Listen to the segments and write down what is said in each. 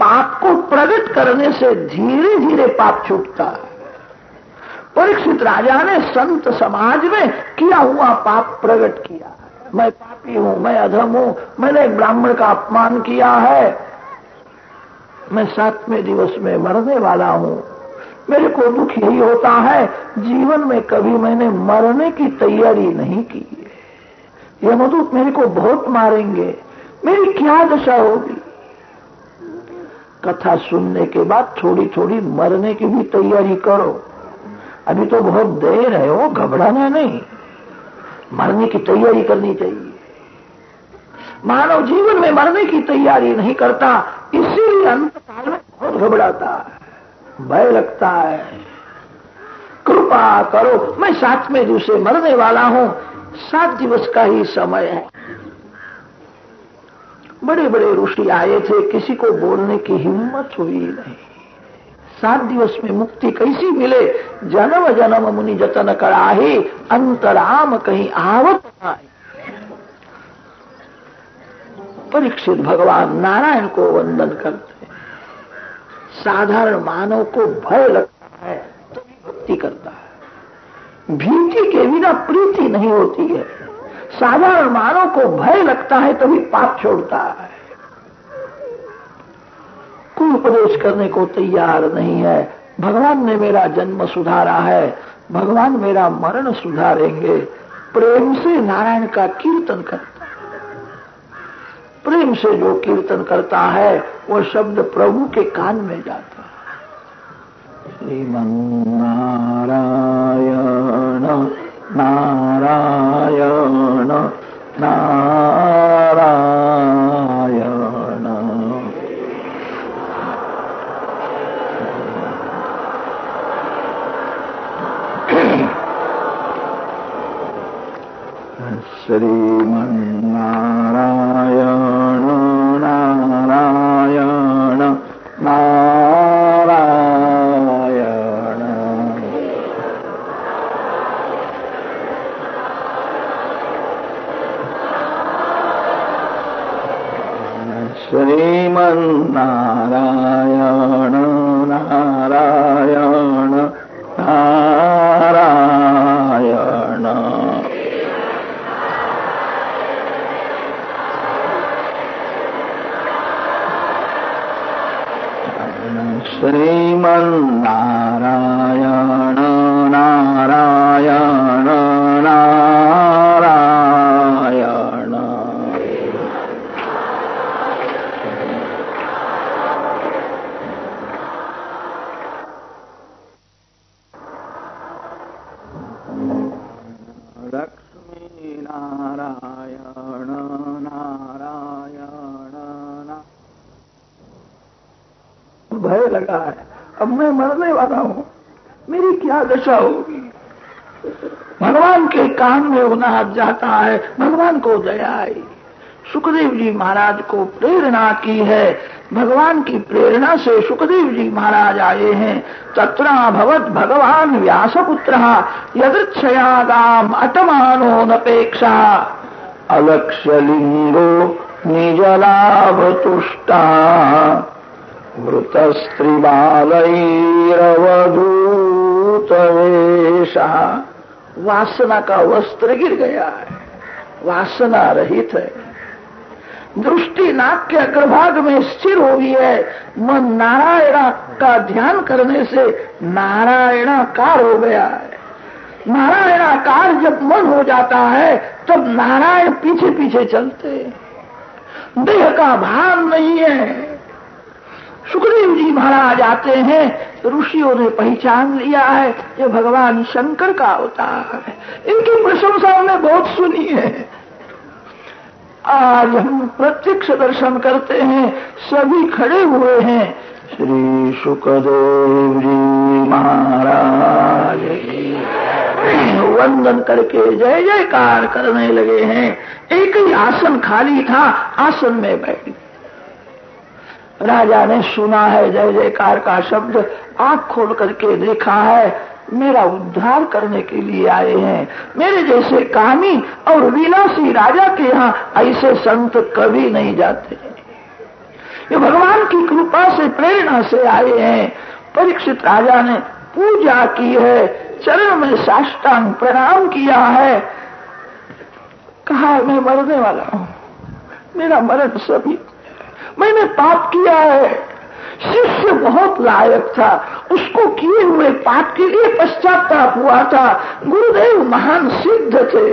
पाप को प्रकट करने से धीरे धीरे पाप छूटता है। परीक्षित राजा ने संत समाज में किया हुआ पाप प्रकट किया है। मैं पापी हूं, मैं अधम हूं, मैंने ब्राह्मण का अपमान किया है, मैं 7वें दिवस में मरने वाला हूं, मेरे को दुख यही होता है, जीवन में कभी मैंने मरने की तैयारी नहीं की है। यमदूत मेरे को बहुत मारेंगे, मेरी क्या दशा होगी। कथा सुनने के बाद थोड़ी थोड़ी मरने की भी तैयारी करो। अभी तो बहुत देर है, वो घबराना नहीं, मरने की तैयारी करनी चाहिए। मानव जीवन में मरने की तैयारी नहीं करता, इसीलिए अंतकाल में बहुत घबराता है, भय लगता है। कृपा करो, मैं 7वें दिवस से मरने वाला हूं, 7 दिवस का ही समय है। बड़े बड़े ऋषि आए थे, किसी को बोलने की हिम्मत हुई नहीं। 7 दिवस में मुक्ति कैसी मिले, जन्म जन्म मुनि जतन कराही, अंतराम कहीं आवत आए। परीक्षित भगवान नारायण को वंदन करते। साधारण मानव को भय लगता है तो भक्ति करता है, भीति के बिना प्रीति नहीं होती है। साधारण मानव को भय लगता है तभी पाप छोड़ता है। कोई उपदेश करने को तैयार नहीं है। भगवान ने मेरा जन्म सुधारा है, भगवान मेरा मरण सुधारेंगे। प्रेम से नारायण का कीर्तन करता है। प्रेम से जो कीर्तन करता है वो शब्द प्रभु के कान में जाता है। श्रीमन नारायण नारायण नारायण। श्रीमन नारायण नारायण नारायण। श्रीमन नारायण नारायण नारायण। श्रीमन नारायण नारायण नारायण। लक्ष्मी नारायण नारायण। भय लगा है, अब मैं मरने वाला हूं, मेरी क्या दशा होगी। भगवान के कान में उनाद जाता है, भगवान को दया आई। सुखदेव जी महाराज को प्रेरणा की है, भगवान की प्रेरणा से सुखदेव जी महाराज आए हैं। तत्राभवत् भगवान व्यासपुत्रः यदृच्छयागाम अटमानो नपेक्षा अलक्ष्यलिंगो निजलाभ तुष्टा वृतस्त्रिबालैरवधूतवेशा। वासना का वस्त्र गिर गया है, वासना रहित है। दृष्टि नाक के अग्रभाग में स्थिर हो गई है। मन नारायण का ध्यान करने से नारायणाकार हो गया है। नारायणाकार जब मन हो जाता है तब नारायण पीछे पीछे चलते हैं, देह का भान नहीं है। सुखदेव जी महाराज आते हैं, ऋषियों ने पहचान लिया है ये भगवान शंकर का अवतार है। इनकी प्रशंसा हमने बहुत सुनी है। आज हम प्रत्यक्ष दर्शन करते हैं, सभी खड़े हुए हैं। श्री सुखदेव जी महाराज वंदन करके जय जयकार करने लगे हैं। एक ही आसन खाली था, आसन में बैठ गए। राजा ने सुना है जय जयकार का शब्द, आंख खोल करके देखा है, मेरा उद्धार करने के लिए आए हैं। मेरे जैसे कामी और विलासी राजा के यहाँ ऐसे संत कभी नहीं जाते। ये आपकी कृपा से प्रेरणा से आए हैं। परीक्षित राजा ने पूजा की है, चरण में साष्टांग प्रणाम किया है, कहा मैं मरने वाला हूं, मेरा मरण सभी, मैंने पाप किया है। शिष्य बहुत लायक था, उसको किए हुए पाप के लिए पश्चाताप हुआ था। गुरुदेव महान सिद्ध थे।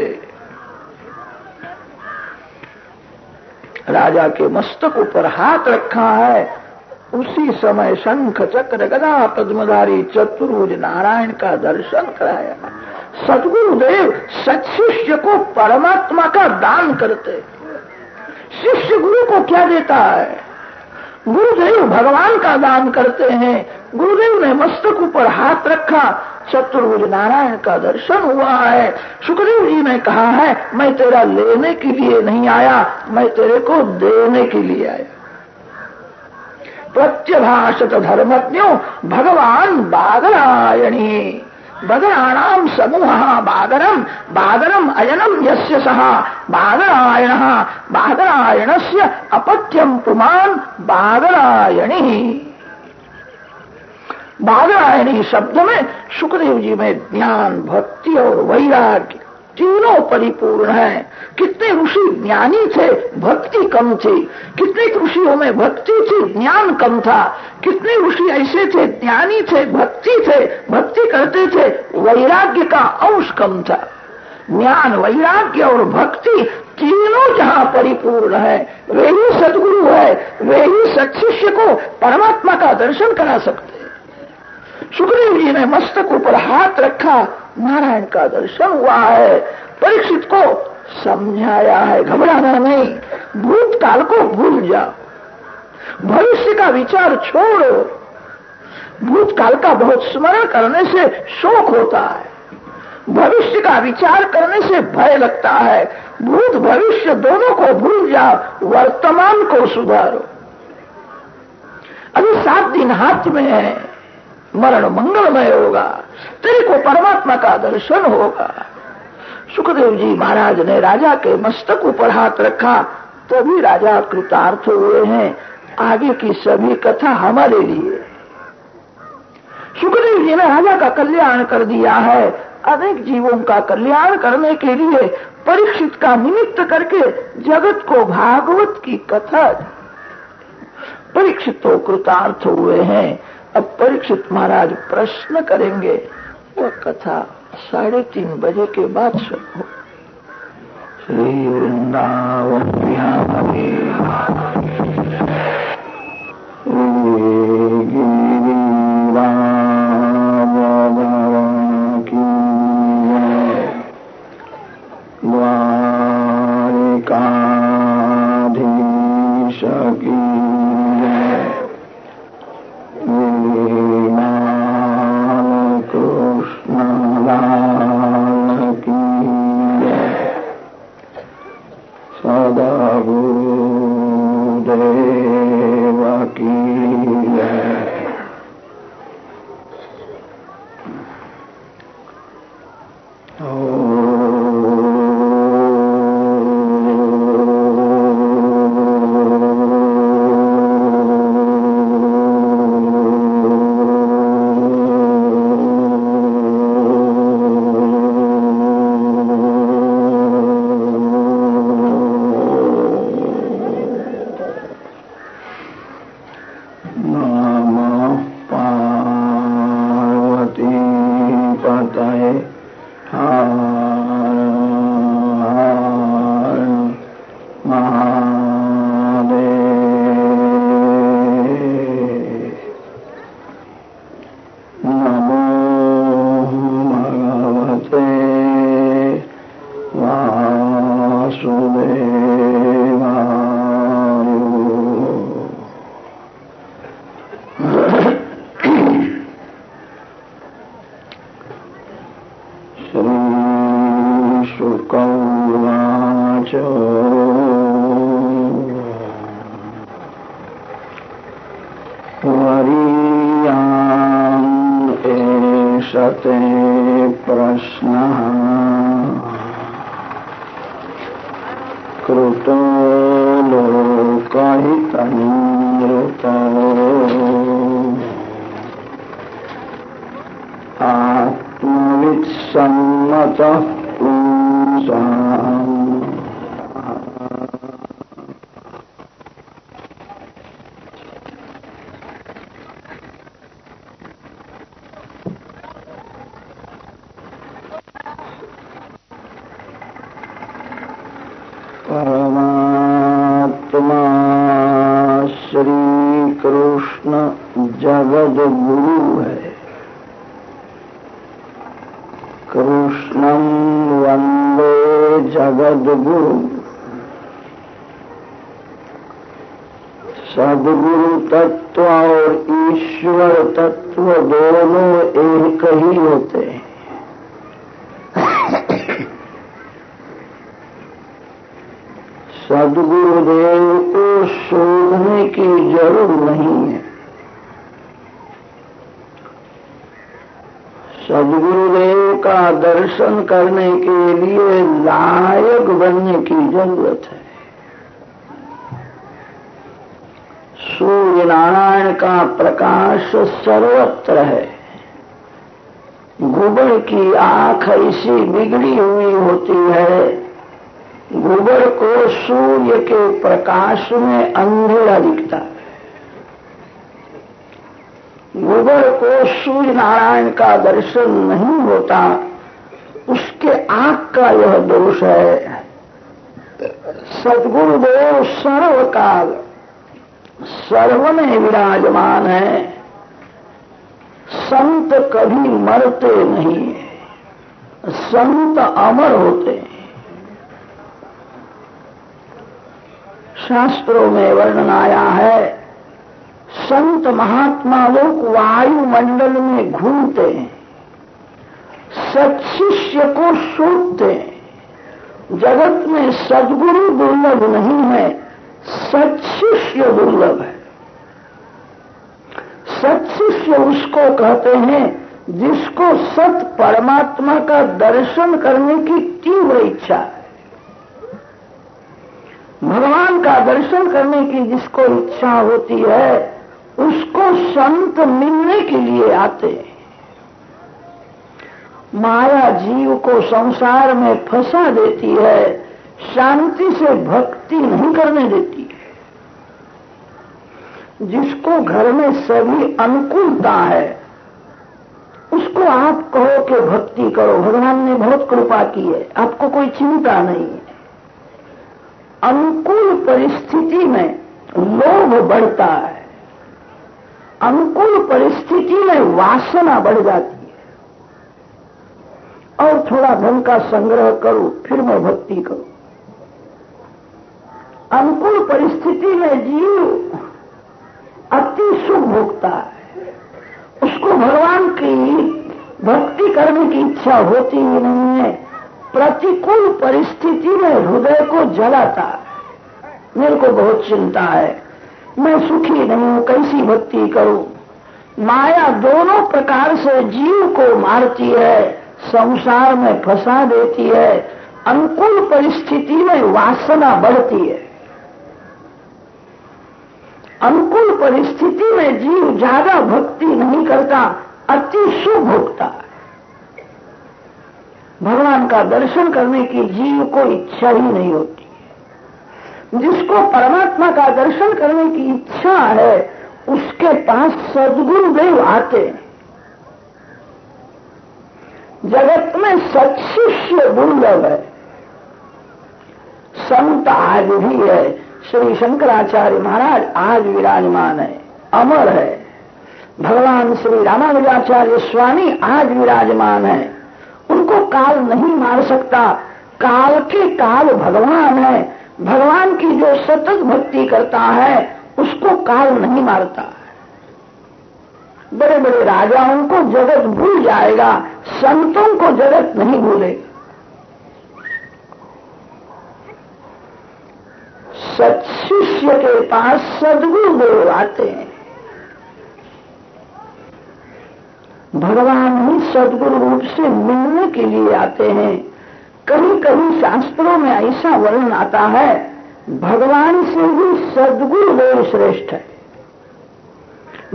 राजा के मस्तक ऊपर हाथ रखा है, उसी समय शंख चक्र गदा पद्मधारी चतुर्भुज नारायण का दर्शन कराया। सद्गुरुदेव सत्शिष्य को परमात्मा का दान करते। शिष्य गुरु को क्या देता है? गुरुदेव भगवान का दान करते हैं। गुरुदेव ने मस्तक ऊपर हाथ रखा, चतुर्भुज नारायण का दर्शन हुआ है। सुखदेव जी ने कहा है, मैं तेरा लेने के लिए नहीं आया, मैं तेरे को देने के लिए आया। प्रत्यभाषत धर्मज्ञो भगवान बादरायणी, बदराणाम समूह बादरम, बादरम अयनम यस्य सह बादरायण, बादरायणस्य अपत्यम पुमान बादरायणी। बादरायणी शब्द में सुखदेव जी में ज्ञान, भक्ति और वैराग्य तीनों परिपूर्ण है। कितने ऋषि ज्ञानी थे, भक्ति कम थी। कितने ऋषियों में भक्ति थी, ज्ञान कम था। कितने ऋषि ऐसे थे, ज्ञानी थे, भक्ति करते थे, वैराग्य का अंश कम था। ज्ञान, वैराग्य और भक्ति तीनों जहां परिपूर्ण है, वे ही सद्गुरु है, वे ही सत्शिष्य को परमात्मा का दर्शन करा सकते। सुखदेव जी ने मस्तक ऊपर हाथ रखा, नारायण का दर्शन हुआ है। परीक्षित को समझाया है, घबराना नहीं, भूतकाल को भूल जाओ, भविष्य का विचार छोड़ो। भूतकाल का बहुत स्मरण करने से शोक होता है, भविष्य का विचार करने से भय लगता है। भूत भविष्य दोनों को भूल जाओ, वर्तमान को सुधारो। अभी 7 दिन हाथ में है, मरण मंगलमय होगा, तेरे को परमात्मा का दर्शन होगा। सुखदेव जी महाराज ने राजा के मस्तक ऊपर हाथ रखा, तभी राजा कृतार्थ हुए हैं। आगे की सभी कथा हमारे लिए। सुखदेव जी ने राजा का कल्याण कर दिया है। अनेक जीवों का कल्याण करने के लिए परीक्षित का निमित्त करके जगत को भागवत की कथा, परीक्षित तो कृतार्थ हुए हैं। अब परीक्षित महाराज प्रश्न करेंगे, वह कथा 3:30 बजे के बाद सुनो। श्री वृंदावन बिहारी एषते प्रश्नः कृतो लोकहितनिवृत्तः सम्मतः पुंसाम् परमात्मा श्री कृष्ण जगद गुरु है। कृष्णं वंदे जगद गुरु। सद्गुरु तत्व और ईश्वर तत्व दोनों एक ही होते हैं। सद्गुरुदेव को शोधने की जरूर नहीं है। सद्गुरुदेव का दर्शन करने के लिए लायक बनने की जरूरत है। सूर्य नारायण का प्रकाश सर्वत्र है। गुबड़ की आंख ऐसी बिगड़ी हुई होती है, गुबड़ को सूर्य के प्रकाश में अंधेरा दिखता है। गुबड़ को सूर्य नारायण का दर्शन नहीं होता, उसके आंख का यह दोष है। सद्गुरुदेव सर्वकाल सर्व में विराजमान है। संत कभी मरते नहीं, संत अमर होते हैं। शास्त्रों में वर्णन आया है, संत महात्मा लोग वायुमंडल में घूमते हैं, सत्शिष्य को शोधते हैं। जगत में सद्गुरु दुर्लभ नहीं है, सत्शिष्य दुर्लभ है। सत्शिष्य उसको कहते हैं जिसको सत परमात्मा का दर्शन करने की तीव्र इच्छा है। भगवान का दर्शन करने की जिसको इच्छा होती है, उसको संत मिलने के लिए आते हैं। माया जीव को संसार में फंसा देती है, शांति से भक्ति नहीं करने देती है। जिसको घर में सभी अनुकूलता है, उसको आप कहो कि भक्ति करो, भगवान ने बहुत कृपा की है, आपको कोई चिंता नहीं है। अनुकूल परिस्थिति में लोभ बढ़ता है, अनुकूल परिस्थिति में वासना बढ़ जाती है। और थोड़ा धन का संग्रह करूं, फिर मैं भक्ति करूं। अनुकूल परिस्थिति में जीव अति सुख भोगता है, उसको भगवान की भक्ति करने की इच्छा होती ही नहीं है। प्रतिकूल परिस्थिति में हृदय को जलाता है, मेरे को बहुत चिंता है, मैं सुखी नहीं हूं, कैसी भक्ति करूं। माया दोनों प्रकार से जीव को मारती है, संसार में फंसा देती है। अनुकूल परिस्थिति में वासना बढ़ती है। अनुकूल परिस्थिति में जीव ज्यादा भक्ति नहीं करता, अति सुख भोगता है। भगवान का दर्शन करने की जीव को इच्छा ही नहीं होती। जिसको परमात्मा का दर्शन करने की इच्छा है, उसके पास सद्गुरुदेव आते हैं। जगत में सत्शिष्य दुर्लभ है, संत आज भी है। श्री शंकराचार्य महाराज आज विराजमान है, अमर है। भगवान श्री रामानुजाचार्य स्वामी आज विराजमान है। उनको काल नहीं मार सकता, काल के काल भगवान है। भगवान की जो सतत भक्ति करता है, उसको काल नहीं मारता। बड़े बड़े राजाओं को जगत भूल जाएगा, संतों को जगत नहीं भूलेगा। सत्शिष्य के पास सद्गुरुदेव आते हैं। भगवान ही सद्गुरु रूप से मिलने के लिए आते हैं। कहीं कहीं शास्त्रों में ऐसा वर्णन आता है, भगवान से ही सद्गुरुदेव श्रेष्ठ है।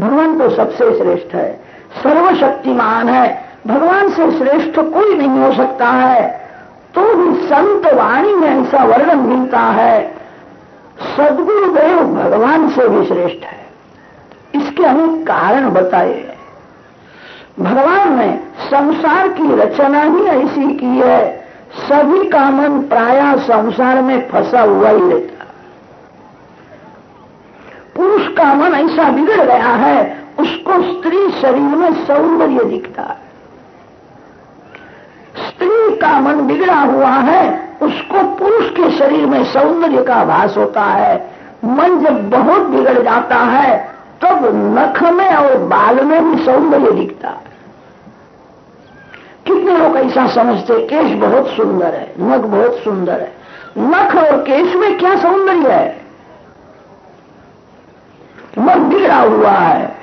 भगवान तो सबसे श्रेष्ठ है, सर्वशक्तिमान है। भगवान से श्रेष्ठ कोई नहीं हो सकता है, तो भी संत वाणी में ऐसा वर्णन मिलता है, सद्गुरुदेव भगवान से भी श्रेष्ठ है। इसके अनेक कारण बताए। भगवान ने संसार की रचना ही ऐसी की है, सभी का मन प्रायः संसार में फंसा हुआ ही रहता है। पुरुष का मन ऐसा बिगड़ गया है, उसको स्त्री शरीर में सौंदर्य दिखता है। स्त्री का मन बिगड़ा हुआ है, उसको पुरुष के शरीर में सौंदर्य का आभास होता है। मन जब बहुत बिगड़ जाता है तब नख में और बाल में भी सौंदर्य दिखता है। कितने लोग ऐसा समझते, केश बहुत सुंदर है, नख बहुत सुंदर है। नख और केश में क्या सौंदर्य है? मन बिगड़ा हुआ है।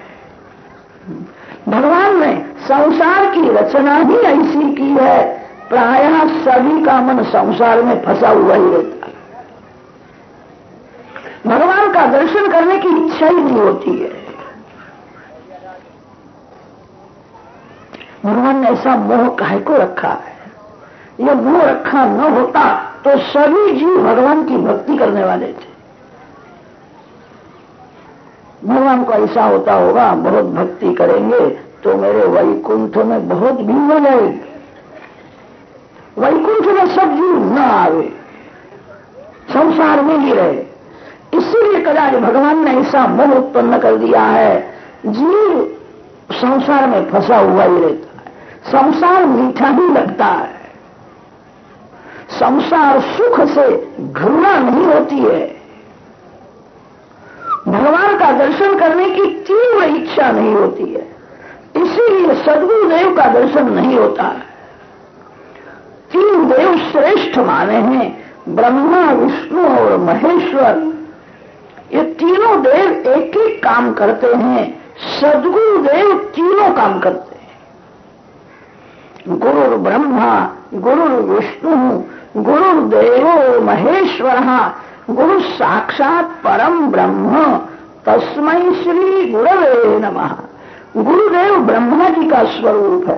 भगवान ने संसार की रचना ही ऐसी की है, प्रायः सभी का मन संसार में फंसा हुआ ही रहता है। भगवान का दर्शन करने की इच्छा ही नहीं होती है। भगवान ने ऐसा मोह काहे को रखा है? यह मोह रखा न होता तो सभी जीव भगवान की भक्ति करने वाले थे। भगवान को ऐसा होता होगा, बहुत भक्ति करेंगे तो मेरे वैकुंठ में बहुत भीड़ हो जाएगी, वैकुंठ में सब जीव न आवे, संसार में ही रहे। इसीलिए कदाच भगवान ने ऐसा मोह उत्पन्न कर दिया है, जीव संसार में फंसा हुआ ही रहता है। संसार मीठा ही लगता है, संसार सुख से घृणा नहीं होती है। भगवान का दर्शन करने की तीव्र इच्छा नहीं होती है, इसीलिए सद्गुरुदेव का दर्शन नहीं होता है। तीन देव श्रेष्ठ माने हैं, ब्रह्मा, विष्णु और महेश्वर। ये तीनों देव एक ही काम करते हैं, सद्गुरुदेव तीनों काम करते हैं। गुरुर् ब्रह्मा, गुरुर् विष्णु, गुरुर्देवो महेश्वरः, गुरु साक्षात परम ब्रह्म, तस्मै श्री गुरवे नमः। गुरुदेव ब्रह्मा जी का स्वरूप है।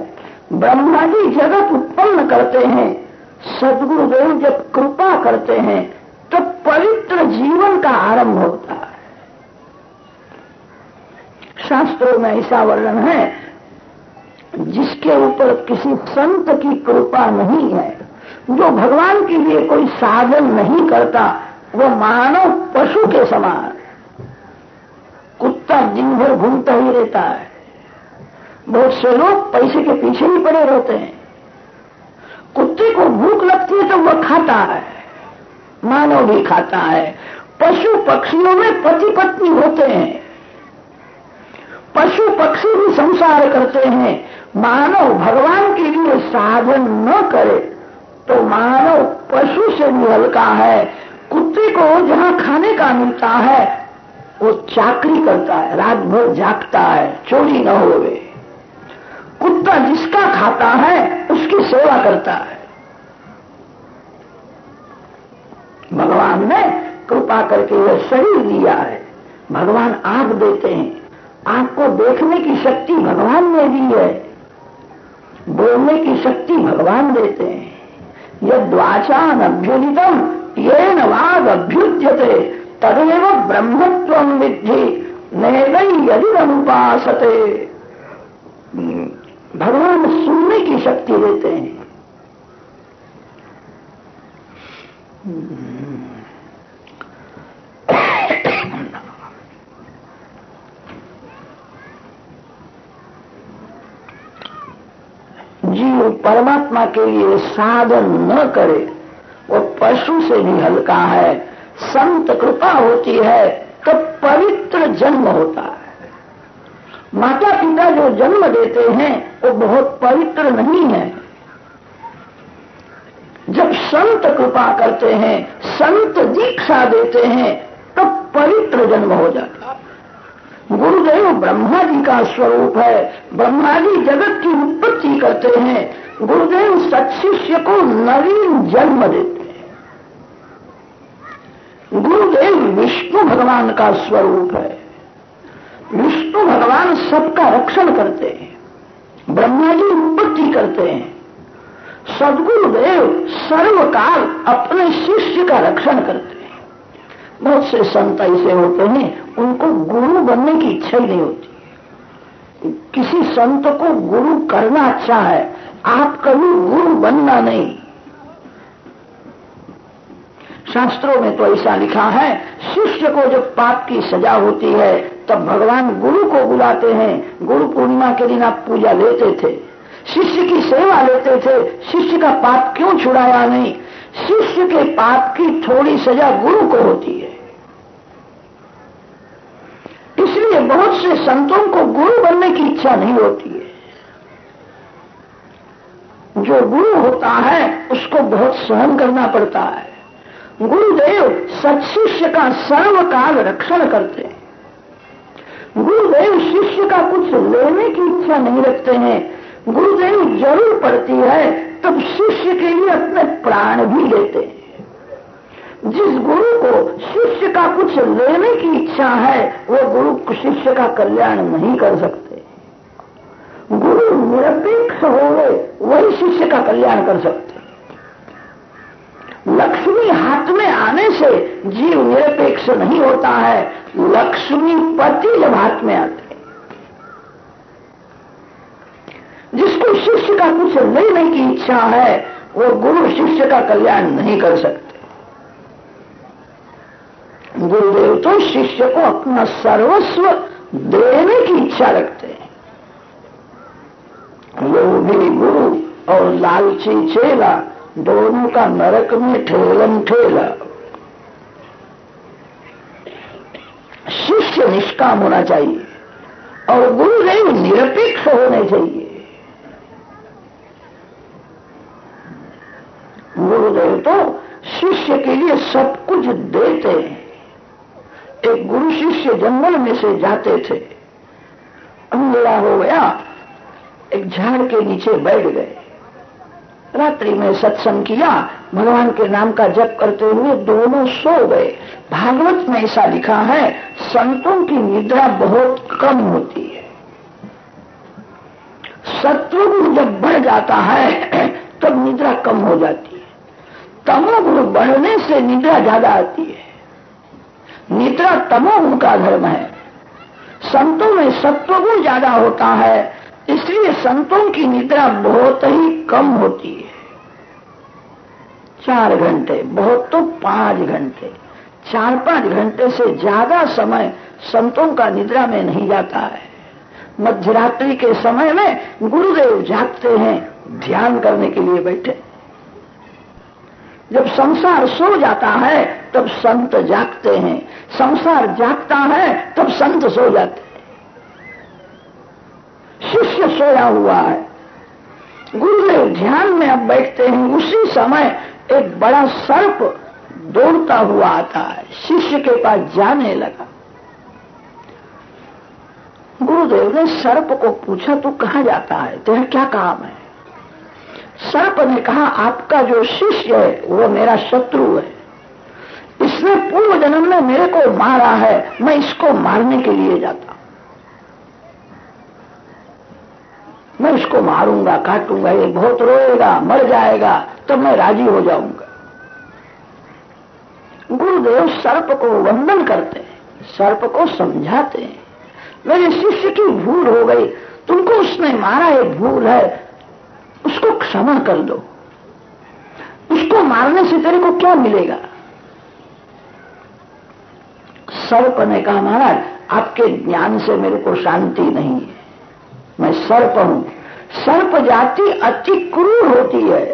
ब्रह्मा जी जगत उत्पन्न करते हैं, सद्गुरुदेव जब कृपा करते हैं तो पवित्र जीवन का आरंभ होता है। शास्त्रों में ऐसा वर्णन है, जिसके ऊपर किसी संत की कृपा नहीं है, जो भगवान के लिए कोई साधन नहीं करता, वो मानव पशु के समान। कुत्ता दिन भर घूमता ही रहता है। बहुत से लोग पैसे के पीछे ही पड़े रहते हैं। कुत्ते को भूख लगती है तो वह खाता है, मानव भी खाता है। पशु पक्षियों में पति पत्नी होते हैं, पशु पक्षी भी संसार करते हैं। मानव भगवान के लिए साधन न करे तो मानव पशु से भी हल्का है। कुत्ते को जहां खाने का मिलता है वो चाकरी करता है, रात भर जागता है, चोरी न होवे। कुत्ता जिसका खाता है उसकी सेवा करता है। भगवान ने कृपा करके वह शरीर दिया है। भगवान आंख देते हैं, आंख को देखने की शक्ति भगवान ने दी है, बोलने की शक्ति भगवान देते हैं। यद्वाचान अभ्युदितम येन वाग अभ्युद्यते तदेव ब्रह्मत्वं विद्धि नैवै यदिदमुपासते। भगवान सुनने की शक्ति देते हैं। जीव परमात्मा के लिए साधन न करे वो पशु से भी हल्का है। संत कृपा होती है तो पवित्र जन्म होता है। माता पिता जो जन्म देते हैं वो बहुत पवित्र नहीं है। जब संत कृपा करते हैं, संत दीक्षा देते हैं, तो पवित्र जन्म हो जाता है। गुरुदेव ब्रह्मा जी का स्वरूप है। ब्रह्मा जी जगत की उत्पत्ति करते हैं। गुरुदेव सत्शिष्य को नवीन जन्म देते हैं। गुरुदेव विष्णु भगवान का स्वरूप है। विष्णु भगवान सबका रक्षण करते हैं। ब्रह्मा जी उत्पत्ति पूर्ति करते हैं। सद्गुरुदेव सर्वकाल अपने शिष्य का रक्षण करते हैं। बहुत से संत ऐसे होते हैं, उनको गुरु बनने की इच्छा ही नहीं होती। किसी संत को गुरु करना अच्छा है, आप कभी गुरु बनना नहीं। शास्त्रों में तो ऐसा लिखा है, शिष्य को जब पाप की सजा होती है तब भगवान गुरु को बुलाते हैं। गुरु पूर्णिमा के दिन आप पूजा लेते थे, शिष्य की सेवा लेते थे, शिष्य का पाप क्यों छुड़ाया नहीं? शिष्य के पाप की थोड़ी सजा गुरु को होती है। इसलिए बहुत से संतों को गुरु बनने की इच्छा नहीं होती है। जो गुरु होता है उसको बहुत सहन करना पड़ता है। गुरुदेव सत्शिष्य का सर्वकाल रक्षण करते हैं। गुरुदेव शिष्य का कुछ लेने की इच्छा नहीं रखते हैं। गुरुदेव जरूर पड़ती है तब शिष्य के लिए अपने प्राण भी देते हैं। जिस गुरु को शिष्य का कुछ लेने की इच्छा है वो गुरु शिष्य का कल्याण नहीं कर सकते। गुरु निरपेक्ष होवे वही शिष्य का कल्याण कर सकते। लक्ष्मी हाथ में आने से जीव निरपेक्ष नहीं होता है। लक्ष्मी पति जब हाथ में आते, जिसको शिष्य का कुछ लेने की इच्छा है वो गुरु शिष्य का कल्याण नहीं कर सकते। गुरुदेव तो शिष्य को अपना सर्वस्व देने की इच्छा रखते हैं। लोभी गुरु और लालची चेला दोनों का नरक में ठेलम ठेला। शिष्य निष्काम होना चाहिए और गुरुदेव निरपेक्ष होने चाहिए। गुरुदेव तो शिष्य के लिए सब कुछ देते हैं। एक गुरु शिष्य जंगल में से जाते थे, अंधेरा हो गया, एक झाड़ के नीचे बैठ गए। रात्रि में सत्संग किया, भगवान के नाम का जप करते हुए दोनों सो गए। भागवत में ऐसा लिखा है, संतों की निद्रा बहुत कम होती है। सत्वगुण जब बढ़ जाता है तब निद्रा कम हो जाती है। तमोगुण बढ़ने से निद्रा ज्यादा आती है। निद्रा तमोगुण का धर्म है। संतों में सत्वगुण ज्यादा होता है, इसलिए संतों की निद्रा बहुत ही कम होती है। 4 घंटे, बहुत तो 5 घंटे, 4-5 घंटे से ज्यादा समय संतों का निद्रा में नहीं जाता है। मध्यरात्रि के समय में गुरुदेव जागते हैं, ध्यान करने के लिए बैठे। जब संसार सो जाता है तब संत जागते हैं, संसार जागता है तब संत सो जाते हैं। शिष्य सोया हुआ है, गुरुदेव ध्यान में अब बैठते हैं। उसी समय एक बड़ा सर्प दौड़ता हुआ आता है, शिष्य के पास जाने लगा। गुरुदेव ने सर्प को पूछा, तू कहाँ जाता है, तेरा क्या काम है? सर्प ने कहा, आपका जो शिष्य है वो मेरा शत्रु है। इसने पूर्व जन्म में मेरे को मारा है, मैं इसको मारने के लिए जाता हूं। मैं इसको मारूंगा, काटूंगा, ये बहुत रोएगा, मर जाएगा, तब मैं राजी हो जाऊंगा। गुरुदेव सर्प को वंदन करते हैं, सर्प को समझाते हैं, मेरे शिष्य की भूल हो गई, तुमको उसने मारा, ये भूल है, उसको क्षमा कर दो। उसको मारने से तेरे को क्या मिलेगा? सर्प ने कहा, महाराज आपके ज्ञान से मेरे को शांति नहीं है, मैं सर्प हूं। सर्प जाति अति क्रूर होती है।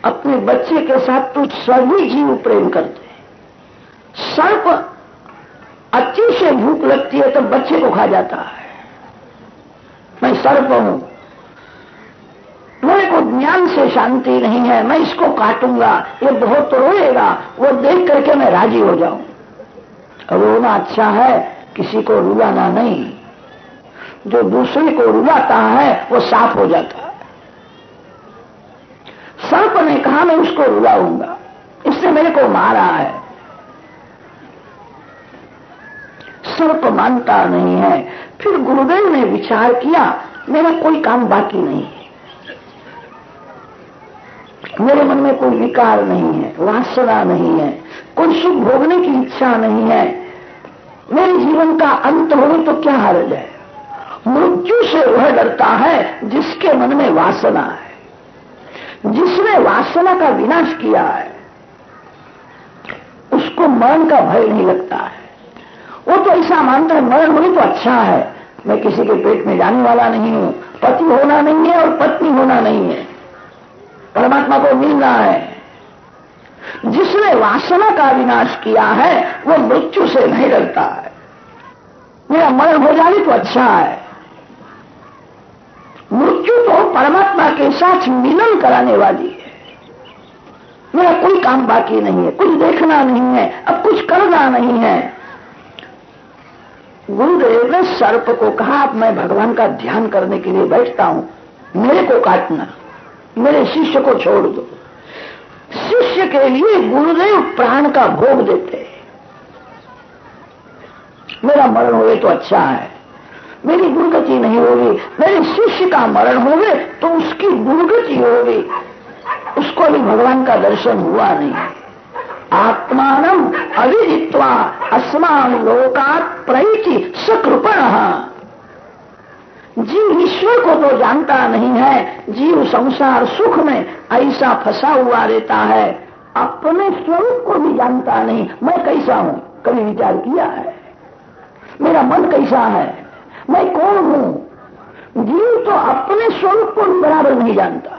अपने बच्चे के साथ तो सभी जीव प्रेम करते हैं। सर्प अति से भूख लगती है तो बच्चे को खा जाता है। मैं सर्प हूं, मेरे को ज्ञान से शांति नहीं है, मैं इसको काटूंगा, ये बहुत रोएगा, वो देख करके मैं राजी हो जाऊं। रोना अच्छा है, किसी को रुलाना नहीं। जो दूसरे को रुलाता है वो साफ हो जाता है। सर्प ने कहा, मैं उसको रुलाऊंगा, इसने मेरे को मारा है। सर्प मानता नहीं है। फिर गुरुदेव ने विचार किया, मेरा कोई काम बाकी नहीं है, मेरे मन में कोई विकार नहीं है, वासना नहीं है, कोई सुख भोगने की इच्छा नहीं है, मेरे जीवन का अंत हो तो क्या हर्ज है। मृत्यु से वह डरता है जिसके मन में वासना है। जिसने वासना का विनाश किया है उसको मरण का भय नहीं लगता है। वो तो ऐसा मानता है मरण होने तो अच्छा है, मैं किसी के पेट में जाने वाला नहीं हूं, पति होना नहीं है और पत्नी होना नहीं है, परमात्मा को मिलना है। जिसने वासना का विनाश किया है वो मृत्यु से नहीं डरता है। मेरा मरण हो जाए तो अच्छा है। मृत्यु तो परमात्मा के साथ मिलन कराने वाली है। मेरा कोई काम बाकी नहीं है, कुछ देखना नहीं है, अब कुछ करना नहीं है। गुरुदेव ने सर्प को कहा, अब मैं भगवान का ध्यान करने के लिए बैठता हूं, मेरे को काटना, मेरे शिष्य को छोड़ दो। शिष्य के लिए गुरुदेव प्राण का भोग देते हैं। मेरा मरण होवे तो अच्छा है, मेरी दुर्गति नहीं होगी। मेरे शिष्य का मरण होवे तो उसकी दुर्गति होगी, उसको भी भगवान का दर्शन हुआ नहीं। आत्मानम अविदित्वा अस्मान लोकात् प्रैति सकृपणः। जीव ईश्वर को तो जानता नहीं है, जीव संसार सुख में ऐसा फंसा हुआ रहता है, अपने स्वरूप को भी जानता नहीं। मैं कैसा हूं कभी विचार किया है? मेरा मन कैसा है, मैं कौन हूं? जीव तो अपने स्वरूप को भी बराबर नहीं जानता।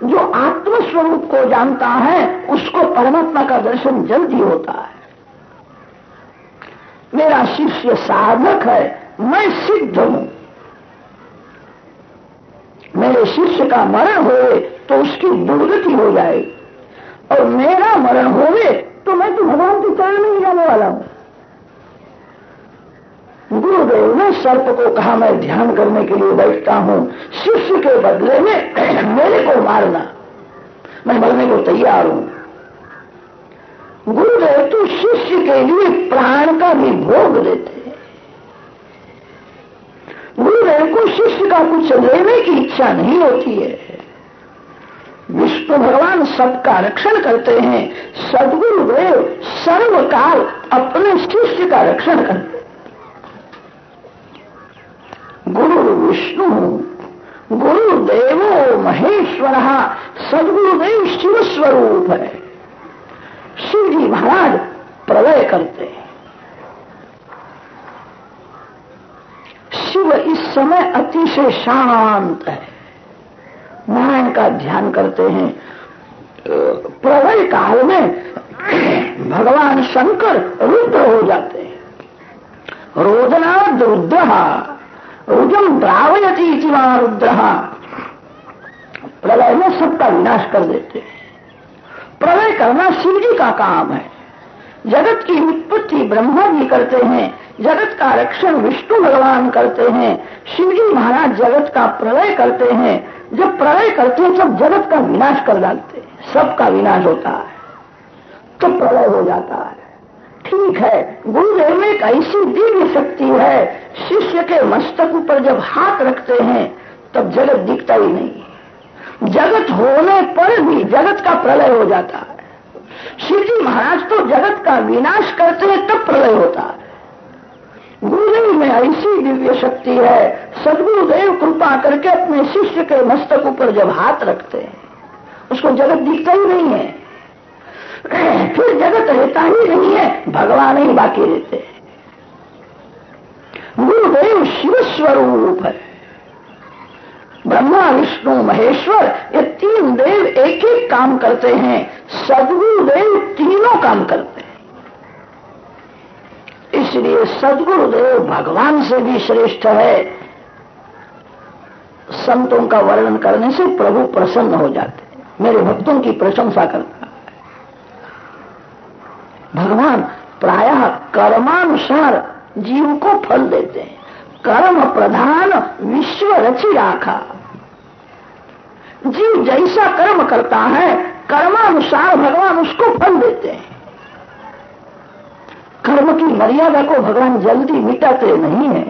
जो आत्म स्वरूप को जानता है उसको परमात्मा का दर्शन जल्दी होता है। मेरा शिष्य साधक है, मैं सिद्ध हूं। मेरे शिष्य का मरण होवे तो उसकी दुर्गति हो जाएगी, और मेरा मरण होवे तो मैं तो भगवान के चरण में ही जाने वाला हूं। गुरुदेव ने सर्प को कहा, मैं ध्यान करने के लिए बैठता हूं, शिष्य के बदले में मेरे को मारना, मैं मरने को तैयार हूं। गुरुदेव तो शिष्य के लिए प्राण का भी भोग देते हैं। गुरुदेव को शिष्य का कुछ लेने की इच्छा नहीं होती है। विष्णु भगवान सबका रक्षण करते हैं, सद्गुरुदेव सर्वकाल अपने शिष्य का रक्षण करते हैं। गुरु विष्णु गुरुदेवो महेश्वर, सद्गुरुदेव शिव स्वरूप है। शिव जी महाराज प्रलय करते हैं। शिव इस समय अतिशय शांत है, नारायण का ध्यान करते हैं। प्रलय काल में भगवान शंकर रुद्र हो जाते हैं। रोदनाद रुद्र रुद्रम द्रावयति इति वा रुद्र। प्रलय में सबका विनाश कर देते हैं। प्रलय करना शिव जी का काम है। जगत की उत्पत्ति ब्रह्मा जी करते हैं, जगत का रक्षण विष्णु भगवान करते हैं। शिव जी महाराज जगत का प्रलय करते हैं। जब प्रलय करते हैं तब जगत का विनाश कर डालते हैं, सबका विनाश होता है, तो प्रलय हो जाता है। ठीक है, गुरुदेव में एक ऐसी दिव्य शक्ति है, शिष्य के मस्तक ऊपर जब हाथ रखते हैं तब जगत दिखता ही नहीं। जगत होने पर भी जगत का प्रलय हो जाता है। शिव जी महाराज तो जगत का विनाश करते हैं तब प्रलय होता है। गुरुदेव में ऐसी दिव्य शक्ति है, सद्गुरुदेव कृपा करके अपने शिष्य के मस्तक ऊपर जब हाथ रखते हैं उसको जगत दिखता ही नहीं है, फिर जगत रहता ही नहीं है, भगवान ही बाकी रहते हैं। गुरुदेव शिव स्वरूप है। ब्रह्मा विष्णु महेश्वर ये तीन देव एक एक काम करते हैं, सद्गुरुदेव तीनों काम करते हैं। इसलिए सद्गुरुदेव भगवान से भी श्रेष्ठ है। संतों का वर्णन करने से प्रभु प्रसन्न हो जाते हैं, मेरे भक्तों की प्रशंसा करता है। भगवान प्रायः कर्मानुसार जीव को फल देते हैं। कर्म प्रधान विश्व रचि राखा। जीव जैसा कर्म करता है कर्मानुसार भगवान उसको फल देते हैं। कर्म की मर्यादा को भगवान जल्दी मिटाते नहीं है।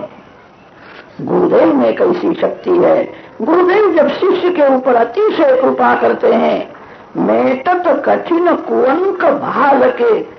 गुरुदेव में कैसी शक्ति है। गुरुदेव जब शिष्य के ऊपर अतिशय कृपा करते हैं, मेटत कठिन कुअंक भाल के